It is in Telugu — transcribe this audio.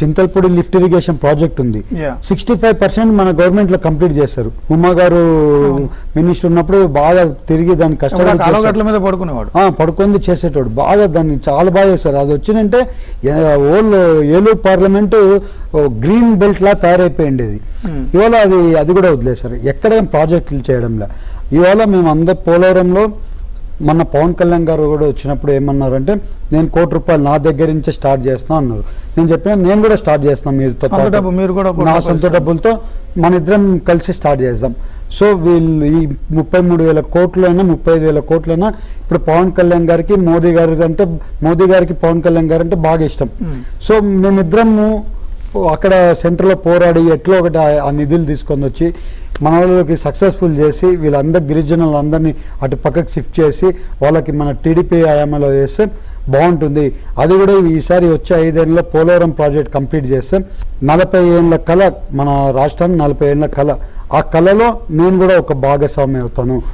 చింతల్పూడి లిఫ్ట్ ఇరిగేషన్ ప్రాజెక్ట్ ఉంది 65% మన గవర్నమెంట్ లో కంప్లీట్ చేశారు. ఉమా గారు మినిస్టర్ ఉన్నప్పుడు బాగా తిరిగి దాన్ని కష్టపడి మీద పడుకునేవాడు, పడుకుంది చేసేటోడు, బాగా దాన్ని చాలా బాగా చేశారు. అది వచ్చిందంటే old Eluru parliament green belt లా తయారైపోయింది. ఇవాళ అది కూడా వదిలేశారు, ఎక్కడ ప్రాజెక్టులు చేయడంలో. ఇవాళ మేము అందరు పోలవరంలో మొన్న పవన్ కళ్యాణ్ గారు కూడా వచ్చినప్పుడు ఏమన్నారంటే, నేను ₹1 నా దగ్గర నుంచే స్టార్ట్ చేస్తాను అన్నారు. నేను చెప్పిన నేను కూడా స్టార్ట్ చేస్తాను, మీరుతో నా సొంత డబ్బులతో మన ఇద్దరం కలిసి స్టార్ట్ చేద్దాం. సో వీళ్ళు ఈ 33,000 కోట్లైనా 35,000 కోట్లైనా ఇప్పుడు పవన్ కళ్యాణ్ గారికి మోదీ గారికి పవన్ కళ్యాణ్ గారు అంటే బాగా ఇష్టం. సో మేమిద్దరము అక్కడ సెంటర్లో పోరాడి ఎట్లా ఒకటి ఆ నిధులు తీసుకొని వచ్చి మన వాళ్ళకి సక్సెస్ఫుల్ చేసి వీళ్ళందరూ గిరిజనులందరినీ అటు పక్కకు షిఫ్ట్ చేసి వాళ్ళకి మన టీడీపీ హయాంలో చేస్తే బాగుంటుంది. అది కూడా ఈసారి వచ్చే 5 ఏళ్ళలో పోలవరం ప్రాజెక్ట్ కంప్లీట్ చేస్తే 40 ఏళ్ళ కళ, మన రాష్ట్రానికి 40 ఏళ్ళ కళ. ఆ కళలో నేను కూడా ఒక భాగస్వామి అవుతాను.